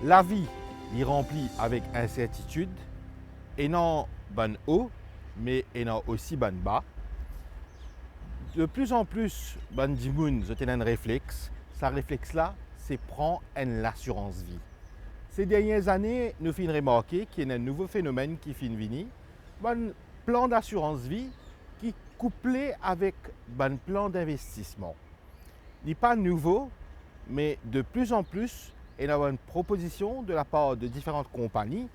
La vie est remplie avec incertitude, et non ban haut, mais et non aussi ban bas. De plus en plus, ban dimoun, je un réflexe. Ce réflexe-là, c'est prendre l'assurance vie. Ces dernières années, nous avons remarqué qu'il y a un nouveau phénomène qui finit venir. Un plan d'assurance vie qui est couplé avec un plan d'investissement. Il n'est pas nouveau, mais de plus en plus, il y a une proposition de la part de différentes compagnies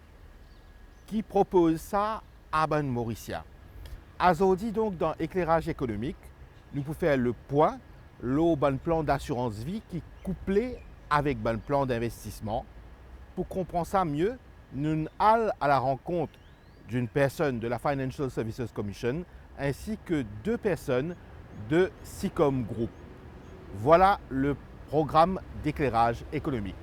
qui proposent ça à ban Mauricien. Aujourd'hui, donc, dans l'éclairage économique, nous pouvons faire le point, le plan d'assurance vie qui est couplé avec un plan d'investissement. Pour comprendre ça mieux, nous allons à la rencontre d'une personne de la Financial Services Commission ainsi que deux personnes de SICOM Group. Voilà le programme d'éclairage économique.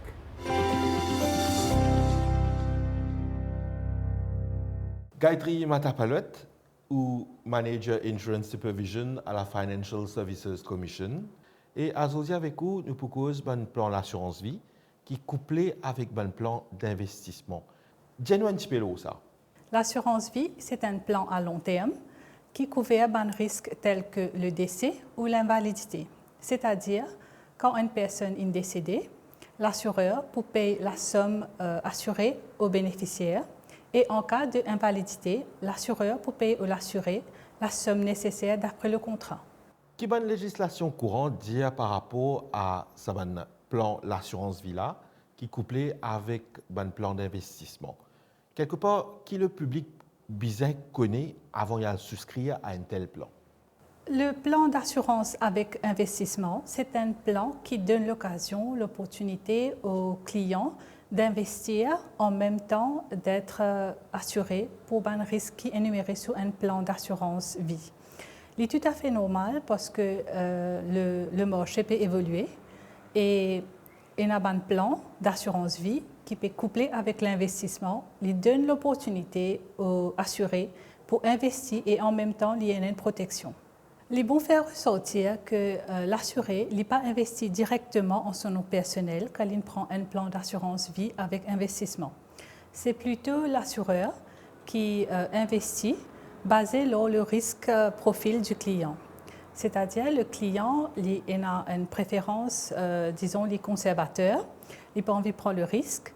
Gayatri Matapalot, ou Manager Insurance Supervision à la Financial Services Commission. Et aujourd'hui avec vous, nous proposons un plan d'assurance vie qui est couplé avec un plan d'investissement. Dis-nous un petit peu ça. L'assurance vie, c'est un plan à long terme qui couvre un risque tel que le décès ou l'invalidité. C'est-à-dire, quand une personne est décédée, l'assureur peut payer la somme assurée aux bénéficiaires et en cas d'invalidité, l'assureur peut payer ou l'assuré la somme nécessaire d'après le contrat. Quelle est la législation courante dit par rapport à ce plan l'assurance vie là qui est couplé avec un plan d'investissement? Quelque part, qui le public bizarre connaît avant de souscrire à un tel plan? Le plan d'assurance avec investissement, c'est un plan qui donne l'opportunité aux clients d'investir en même temps d'être assuré pour un risque qui est énuméré sur un plan d'assurance vie. Il est tout à fait normal parce que le marché peut évoluer et il y a un plan d'assurance vie qui peut coupler avec l'investissement. Il donne l'opportunité aux assurés pour investir et en même temps il y a une protection. Il est bon faire ressortir que l'assuré n'est pas investi directement en son nom personnel quand il prend un plan d'assurance vie avec investissement. C'est plutôt l'assureur qui investit basé sur le risque profil du client. C'est-à-dire le client il a une préférence, disons, les conservateurs, il n'a pas envie de prendre le risque.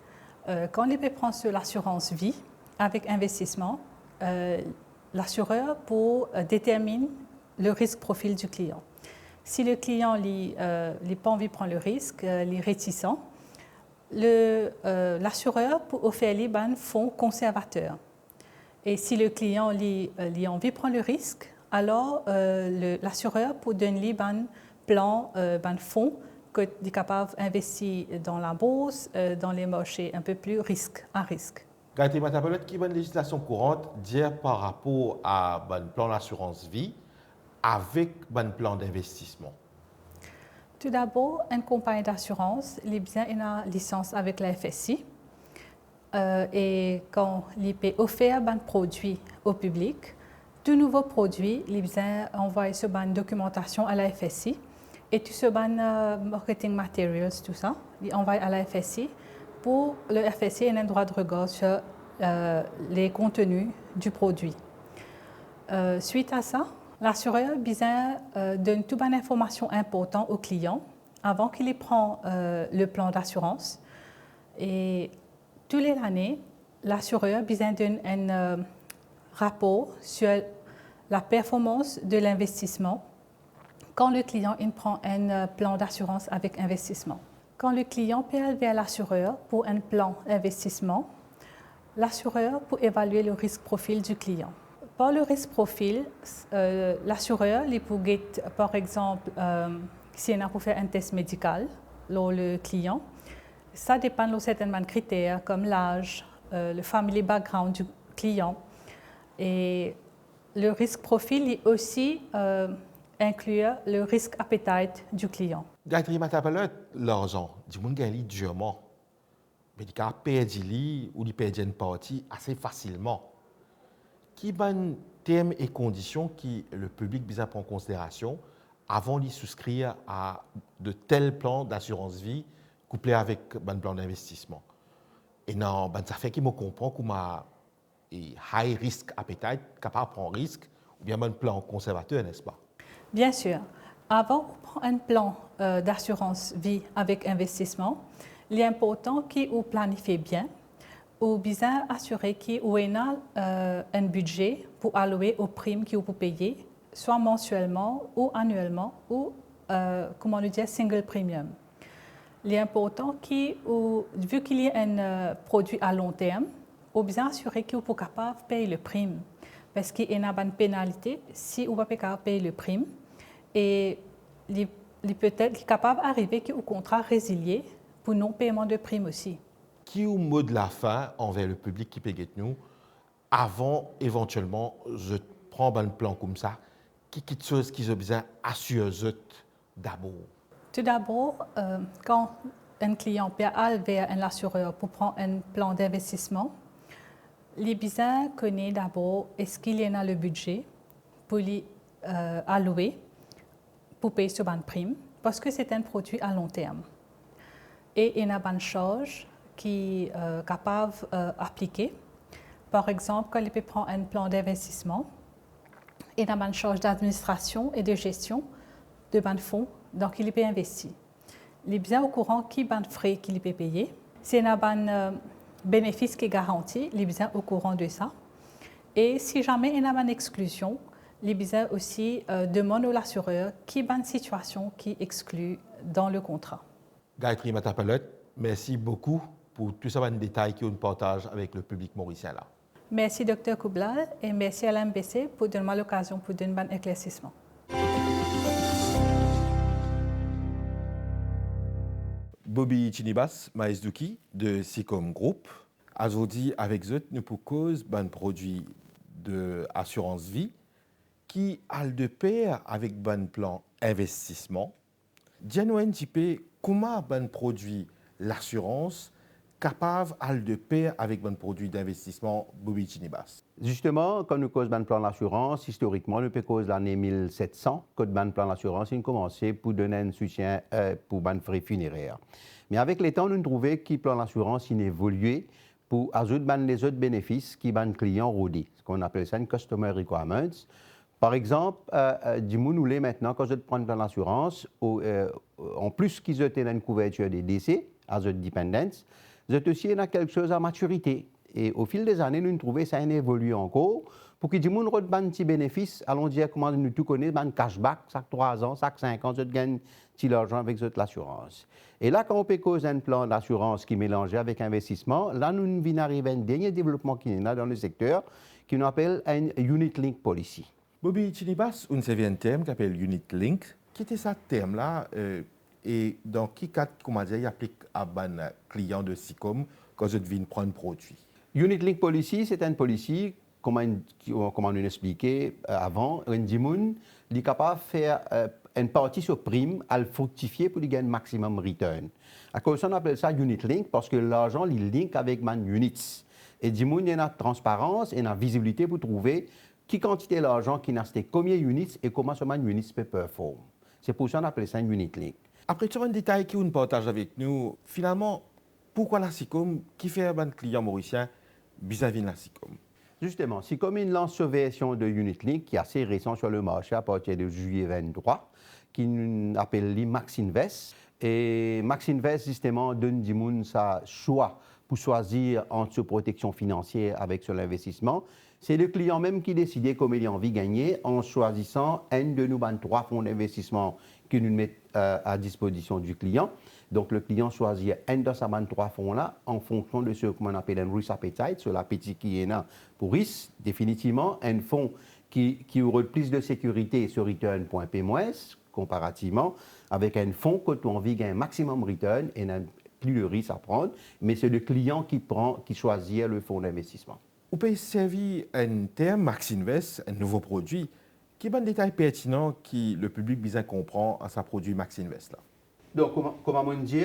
Quand il peut prendre sur l'assurance vie avec investissement, l'assureur pour détermine le risque profil du client. Si le client n'a pas envie de prendre le risque, il est réticent, l'assureur peut offrir un fonds conservateur. Et si le client a envie de prendre le risque, alors l'assureur peut donner un plan, un fonds qui est capable d'investir dans la bourse, dans les marchés un peu plus à risque. Gayatri Matapalot, qui est une législation courante dire par rapport à un plan d'assurance vie avec un plan d'investissement? Tout d'abord, une compagnie d'assurance a besoin d'une licence avec la FSI. Et quand il peut offrir un produit au public, tout nouveau produit, il a besoin d'envoyer une documentation à la FSI et tout ce marketing materials, tout ça, il envoie à la FSI pour le FSI ait un droit de regard sur les contenus du produit. Suite à ça, l'assureur a besoin de toute une information importante au client avant qu'il prenne le plan d'assurance. Et toutes les années, l'assureur a besoin d'un rapport sur la performance de l'investissement quand le client prend un plan d'assurance avec investissement. Quand le client peut aller vers l'assureur pour un plan d'investissement, l'assureur peut évaluer le risque profil du client. Pour le risque profil, l'assureur peut guetter, par exemple, s'il a pour faire un test médical pour le client. Ça dépend de certains critères comme l'âge, le family background du client. Et le risque profil est aussi inclure le risque appetite du client. Gayatri Matapalot, l'argent, du monde gagne durement. Mais il peut perdre ou il perd une partie assez facilement. Qui sont les termes et conditions que le public doit prendre en considération avant de souscrire à de tels plans d'assurance vie couplés avec un plan d'investissement? Et non, ben, ça fait qu'il me comprend qu'on a high risk appetite, capable de prendre risque, ou bien un plan conservateur, n'est-ce pas? Bien sûr. Avant de prendre un plan d'assurance vie avec investissement, il est important que vous planifiez bien ou bien assurer que vous avez un budget pour allouer aux primes que vous pouvez payer, soit mensuellement ou annuellement, ou, comme on le dit, single premium. Il est important que, vu qu'il y a un produit à long terme, vous bien assurer que vous êtes capable de payer le prime. Parce qu'il y a une pénalité si vous ne pouvez pas payer le prime. Et il peut être capable d'arriver que le contrat résilié pour non-paiement de prime aussi. Qui est au mot de la fin envers le public qui paye nous, avant éventuellement, je prends un plan comme ça, qui est chose qui ont besoin assurer d'abord? Tout d'abord, quand un client peut aller vers un assureur pour prendre un plan d'investissement, il est besoin connaître d'abord est-ce qu'il y a le budget pour lui allouer pour payer sur une prime, parce que c'est un produit à long terme. Et il y a une charge qui est capable d'appliquer. Par exemple, quand il peut prendre un plan d'investissement, il y a une charge d'administration et de gestion de ban fonds, donc il peut investir. Il est bien au courant qui ban frais qu'il peut payer. S'il y a un bénéfice qui est garanti, il est bien au courant de ça. Et si jamais il y a une exclusion, il est bien aussi demande à l'assureur qui est une situation qui exclut dans le contrat. Gayatri Matapalot, merci beaucoup pour tous ces détails qu'on partage avec le public mauricien là. Merci Dr Koublal et merci à l'MBC pour donner l'occasion pour donner un éclaircissement. Bobby Chinibas, Maïsdouki de Sicom Group. Aujourd'hui, avec eux, nous proposons un produit d'assurance vie qui a de pair avec un plan investissement. Dis-nous un petit peu comment un produit l'assurance capable de pair avec un produit d'investissement Bobby Chinibas. Justement, quand nous causons un plan d'assurance, historiquement, nous causons l'année 1700, quand un plan d'assurance a commencé pour donner un soutien pour un frais funéraires. Mais avec les temps, nous trouvons que le plan d'assurance a évolué pour ajouter les autres bénéfices qui sont clients rodés, ce qu'on appelle ça une Customer Requirements. Par exemple, dis-moi maintenant, quand je prends un plan d'assurance, en plus qu'ils ont une couverture des décès, as a dependence, vous aussi dans quelque chose à maturité. Et au fil des années, nous trouvons que ça a évolué encore. Pour que les gens aient un petit bénéfice, allons dire comment nous tout connaissons, un cashback, chaque 3 ans, chaque 5 ans, vous gagnez de l'argent avec l'assurance. Et là, quand on peut causer un plan d'assurance qui est mélangé avec investissement, là, nous venons arriver à un dernier développement qui est là dans le secteur, qui nous appelle un Unit Link Policy. Bobby Chinibas, on a un terme qui s'appelle Unit Link. Qui était ce terme-là et dans quel cadre, comment dire, il applique à un client de Sicom quand je devine prendre un produit? Unit Link Policy, c'est une policy, comme on nous expliqué avant, un dimoun, il est capable de faire une partie sur prime à le fructifier pour gagner un maximum return. À cause de ça, on appelle ça Unit Link parce que l'argent, il link avec man units. Et dimoun, il y a une transparence et une visibilité pour trouver qui quantité d'argent qui n'a acheté combien units et comment ce man units peut performer. C'est pour ça qu'on appelle ça un Unit Link. Après tout un détail qu'on partage avec nous, finalement, pourquoi la Sicom, qui fait un client mauricien vis-à-vis de la Sicom? Justement, Sicom lance une version de Unit Link qui est assez récente sur le marché à partir de juillet 23, qui appelle Max Invest. Et Max Invest, justement, donne du monde sa choix pour choisir entre protection financière avec son investissement. C'est le client même qui décide comment il a envie de gagner en choisissant un de nos 3 fonds d'investissement que nous mettons à disposition du client. Donc, le client choisit un de ces 3 fonds-là en fonction de ce qu'on appelle un risk appetite, sur l'appétit qui est là pour risque. Définitivement, un fonds qui aurait plus de sécurité sur return.p-, comparativement, avec un fonds que tu as envie de gagner un maximum return et n'a plus de risque à prendre, mais c'est le client qui choisit le fonds d'investissement. Vous pouvez servir un terme Max Invest, un nouveau produit, qui est un détail pertinent que le public bien comprend à sa produit Max Invest là. Donc, comme on dit,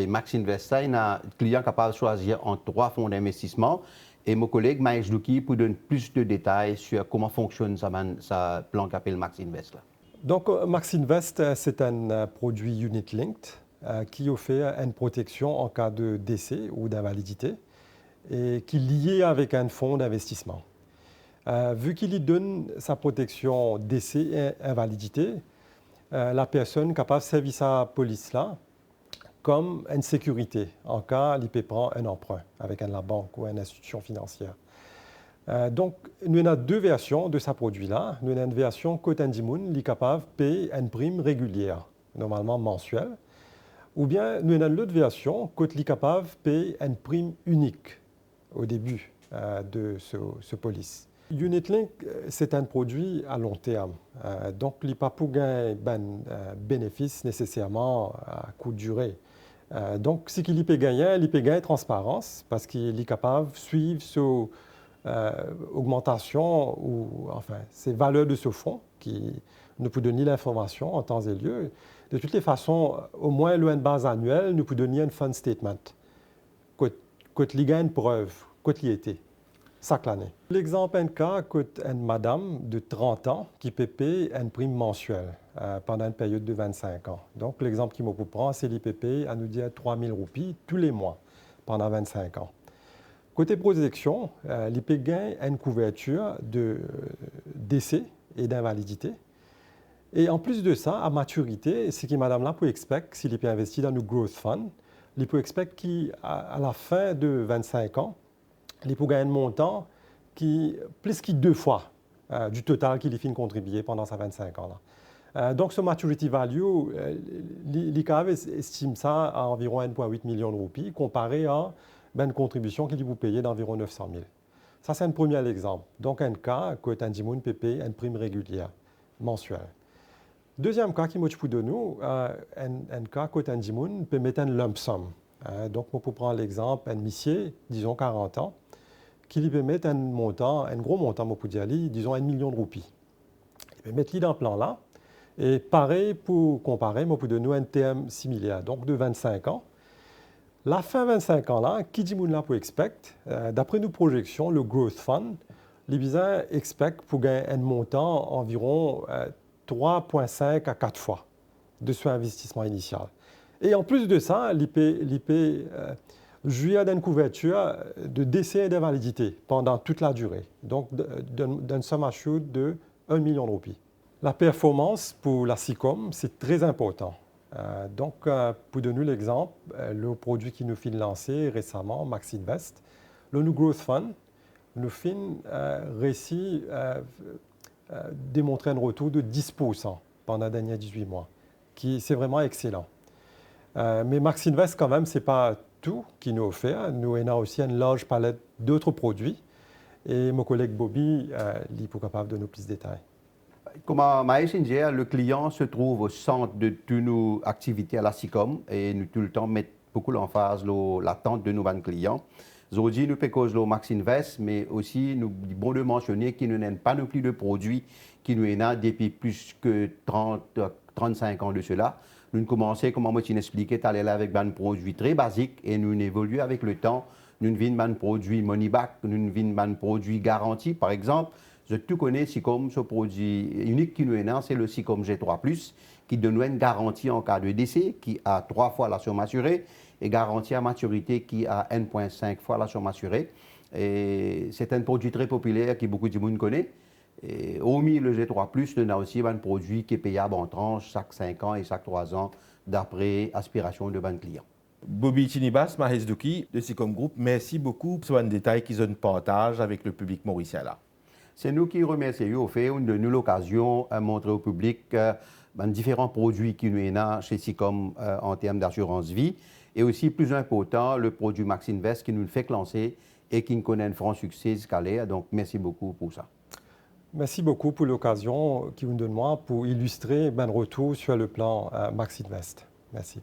Max Invest, il y a un client capable de choisir entre 3 fonds d'investissement. Et mon collègue Maïs Douki pour donner plus de détails sur comment fonctionne ce plan qu'appelle Max Invest. Là. Donc, Max Invest, c'est un produit unit linked qui offre une protection en cas de décès ou d'invalidité et qui est lié avec un fonds d'investissement. Vu qu'il y donne sa protection décès et invalidité, la personne est capable de servir sa police là comme une sécurité en cas l'IP prend un emprunt avec la banque ou une institution financière. Donc, nous avons deux versions de ce produit-là. Nous avons une version côté Andimoun qui est capable de payer une prime régulière, normalement mensuelle, ou bien nous avons l'autre version côté est capable de payer une prime unique au début de ce police. UnitLink, c'est un produit à long terme. Donc, il n'y a pas pour gagner un bénéfice nécessairement à court de durée. Donc, ce qu'il peut gagner, il peut gagner transparence parce qu'il est capable de suivre augmentation ou enfin ces valeurs de ce fonds qui nous peut donner l'information en temps et lieu. De toutes les façons, au moins une base annuelle, nous peut donner un fund statement. Quand il y a une preuve, quand il y était, chaque année. L'exemple un cas, c'est une madame de 30 ans qui peut payer une prime mensuelle pendant une période de 25 ans. Donc l'exemple qui me prend, c'est l'IPP à nous dire 3 000 roupies tous les mois pendant 25 ans. Côté protection, l'IP gagne une couverture de décès et d'invalidité. Et en plus de ça, à maturité, ce que madame là peut expecter, si l'IP investit dans le growth fund, il peut expecter qu'à la fin de 25 ans, il peut gagner un montant qui plus que 2 fois du total qu'il finit de contribuer pendant ces 25 ans-là. Donc, ce maturity value, l'ICAV estime ça à environ 1,8 million de roupies, comparé à une contribution qu'il vous payer d'environ 900 000. Ça, c'est un premier exemple. Donc, un cas que Andimoun peut payer une prime régulière, mensuelle. Deuxième cas qui m'occupe de nous, un cas que Andimoun peut mettre un lump sum. Donc, on peut prendre l'exemple, un monsieur, disons 40 ans, qui lui peut mettre un gros montant, disons 1 million de roupies. Il peut mettre dans le plan-là. Et pareil, pour comparer, on peut donner un terme similaire, donc de 25 ans. La fin 25 ans-là, qui dit là pour expect, d'après nos projections, le Growth Fund, les bizarres expect pour gagner un montant environ 3,5 à 4 fois de son investissement initial. Et en plus de ça, l'IP jouit d'une couverture de décès et d'invalidité pendant toute la durée, donc d'une somme assurée de 1 million de roupies. La performance pour la SICOM, c'est très important. Donc, pour donner l'exemple, le produit qui nous fait lancer récemment, MaxInvest, le New Growth Fund, nous fait réussi démontrer un retour de 10% pendant les derniers 18 mois, qui c'est vraiment excellent. Mais MaxInvest, quand même, ce n'est pas tout qui nous offert. Nous avons aussi une large palette d'autres produits. Et mon collègue Bobby est capable de nous plus de détails. Comme à MySNG, le client se trouve au centre de toutes nos activités à la SICOM et nous tout le temps mettons beaucoup l'emphase sur l'attente de nos clients. Aujourd'hui, nous faisons le MaxInvest, mais aussi nous devons de mentionner qu'ils n'ont pas non plus de produits qui nous ont depuis plus que 30-35 ans de cela. Nous commençons, comme moi expliqué, à aller avec un produit très basique et nous évoluons avec le temps. Nous avons un produit money back, nous avons un produit garanti, par exemple. Je tout connais SICOM, ce produit unique qui nous est c'est le SICOM G3+, qui donne une garantie en cas de décès, qui a 3 fois la somme assurée, et garantie à maturité qui a 1,5 fois la somme assurée. Et c'est un produit très populaire que beaucoup de monde connaît. Et hormis le G3+, on a aussi un produit qui est payable en tranches chaque 5 ans et chaque 3 ans, d'après aspiration de clients. Bobby Chinibas, Mahez Douki de SICOM Group, merci beaucoup pour ce détail qu'ils ont partagé avec le public mauricien là. C'est nous qui remercions au fait de nous l'occasion de montrer au public différents produits qui nous sont chez SICOM en termes d'assurance vie et aussi, plus important, le produit MaxInvest qui nous fait lancer et qui connaît un franc succès escalé. Donc, merci beaucoup pour ça. Merci beaucoup pour l'occasion qui vous donne moi pour illustrer mon retour sur le plan MaxInvest. Merci.